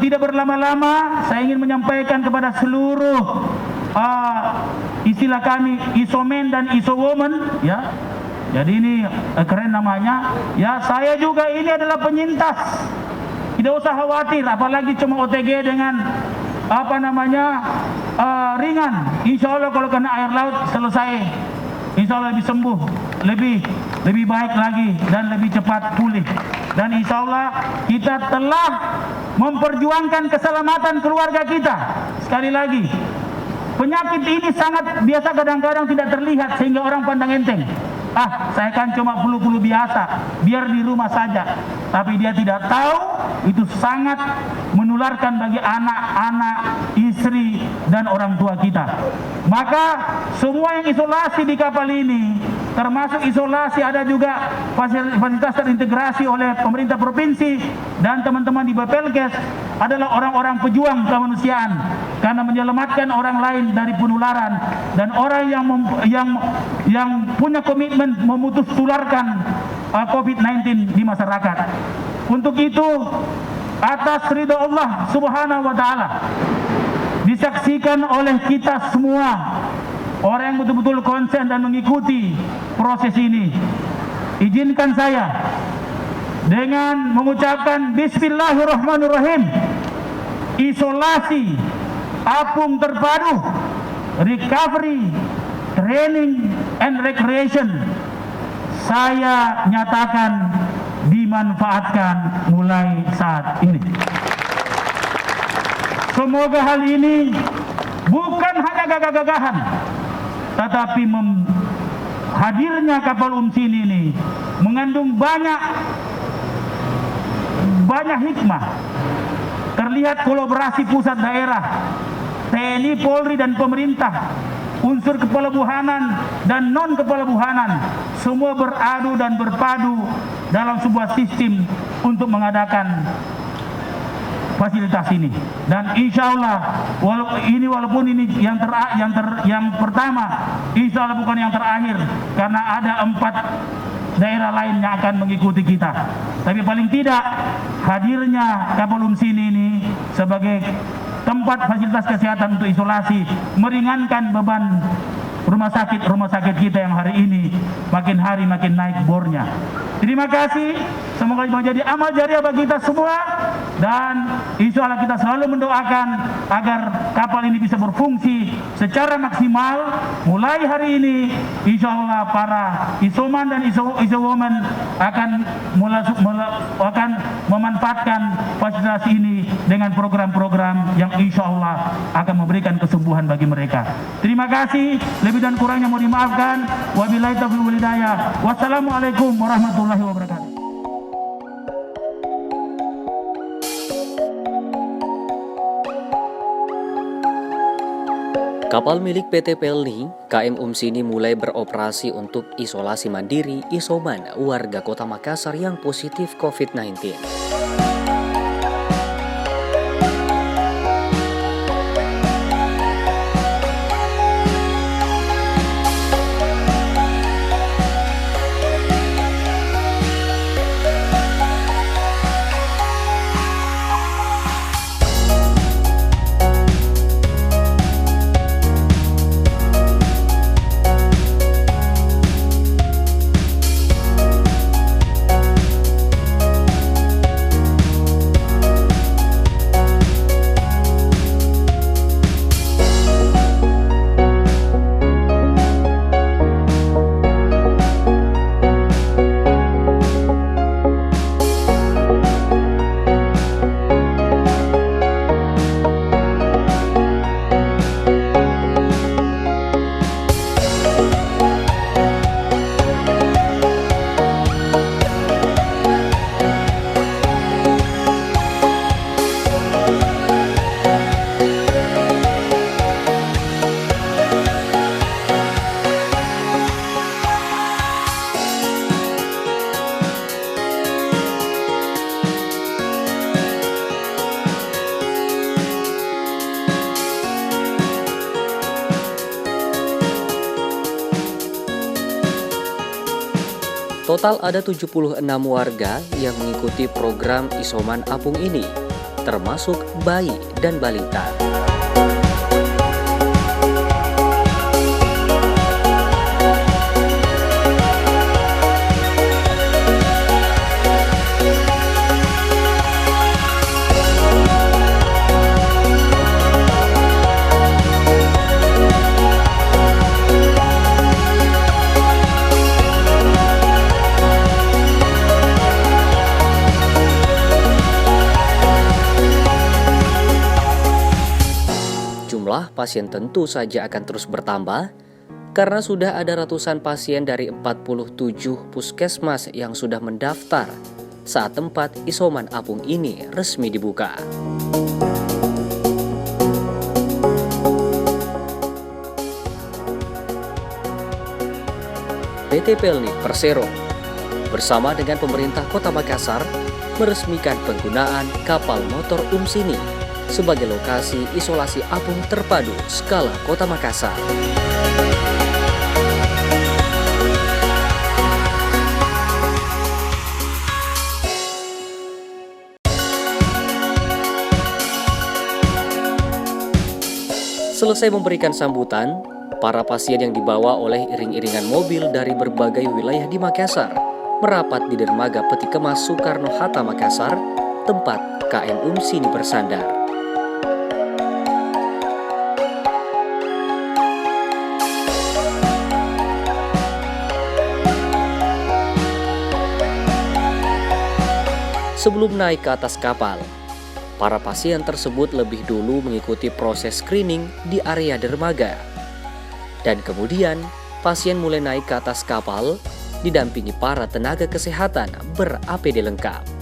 tidak berlama-lama, saya ingin menyampaikan kepada seluruh istilah kami isomen dan isowoman, ya. Jadi ini keren namanya. Ya, saya juga ini adalah penyintas. Tidak usah khawatir, apalagi cuma OTG dengan ringan. Insya Allah kalau kena air laut selesai. Insya Allah lebih sembuh, lebih baik lagi dan lebih cepat pulih. Dan insya Allah kita telah memperjuangkan keselamatan keluarga kita. Sekali lagi, penyakit ini sangat biasa, kadang-kadang tidak terlihat sehingga orang pandang enteng. Saya kan cuma flu-flu biasa, biar di rumah saja. Tapi dia tidak tahu itu sangat menularkan bagi anak-anak, istri, dan orang tua kita. Maka semua yang isolasi di kapal ini, termasuk isolasi ada juga fasilitas terintegrasi oleh pemerintah provinsi dan teman-teman di Bapelkes, adalah orang-orang pejuang kemanusiaan karena menyelamatkan orang lain dari penularan dan orang yang punya komitmen memutus tularkan COVID-19 di masyarakat. Untuk itu, atas ridha Allah Subhanahu wa taala, disaksikan oleh kita semua, orang yang betul-betul konsen dan mengikuti proses ini, izinkan saya dengan mengucapkan Bismillahirrahmanirrahim, isolasi apung terpadu, recovery, training, and recreation, saya nyatakan dimanfaatkan mulai saat ini. Semoga hal ini bukan hanya gagah-gagahan, tetapi hadirnya kapal Umsini ini mengandung banyak hikmah. Terlihat kolaborasi pusat daerah, TNI, Polri, dan pemerintah, unsur kepelabuhanan dan non kepelabuhanan, semua beradu dan berpadu dalam sebuah sistem untuk mengadakan fasilitas ini. Dan insya Allah walaupun ini yang pertama, insya Allah bukan yang terakhir, karena ada 4 daerah lain yang akan mengikuti kita. Tapi paling tidak hadirnya kapal Umsini ini sebagai tempat fasilitas kesehatan untuk isolasi meringankan beban rumah sakit kita yang hari ini makin hari makin naik bornya. Terima kasih, semoga menjadi amal jariah bagi kita semua, dan insya Allah kita selalu mendoakan agar kapal ini bisa berfungsi secara maksimal. Mulai hari ini insya Allah para isoman dan isowoman akan memanfaatkan fasilitas ini dengan program-program yang insya Allah akan memberikan kesembuhan bagi mereka. Terima kasih, lebih dan kurangnya mohon dimaafkan. Wabillahi taufiq wal hidayah. Wassalamualaikum warahmatullahi wabarakatuh. Kapal milik PT Pelni, KM Umsini mulai beroperasi untuk isolasi mandiri isoman warga Kota Makassar yang positif COVID-19. Total ada 76 warga yang mengikuti program isoman apung ini. termasuk bayi dan balita. Jumlah pasien tentu saja akan terus bertambah karena sudah ada ratusan pasien dari 47 puskesmas yang sudah mendaftar saat tempat isoman apung ini resmi dibuka. PT Pelni Persero bersama dengan pemerintah Kota Makassar meresmikan penggunaan kapal motor Umsini sebagai lokasi isolasi apung terpadu skala Kota Makassar. Selesai memberikan sambutan, para pasien yang dibawa oleh iring-iringan mobil dari berbagai wilayah di Makassar merapat di dermaga Peti Kemas Soekarno-Hatta Makassar, tempat KM Umsini bersandar. Sebelum naik ke atas kapal, para pasien tersebut lebih dulu mengikuti proses screening di area dermaga. Dan kemudian, pasien mulai naik ke atas kapal, didampingi para tenaga kesehatan ber-APD lengkap.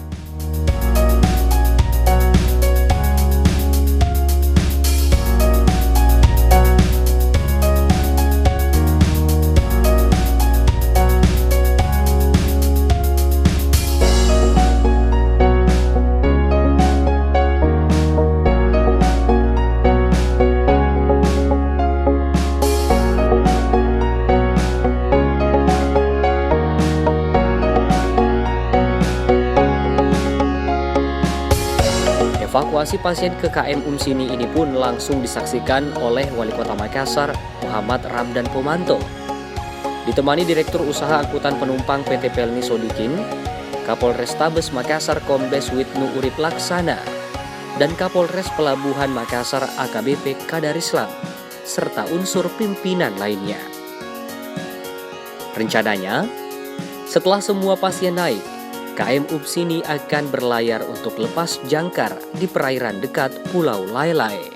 Evakuasi pasien ke KM Umsini ini pun langsung disaksikan oleh Wali Kota Makassar, Muhammad Ramdan Pomanto. Ditemani Direktur Usaha Angkutan Penumpang PT Pelni Sodikin, Kapolrestabes Makassar Kombes Wisnu Urip Laksana, dan Kapolres Pelabuhan Makassar AKBP Kadarislam, serta unsur pimpinan lainnya. Rencananya, setelah semua pasien naik, KM Umsini akan berlayar untuk lepas jangkar di perairan dekat Pulau Lailai.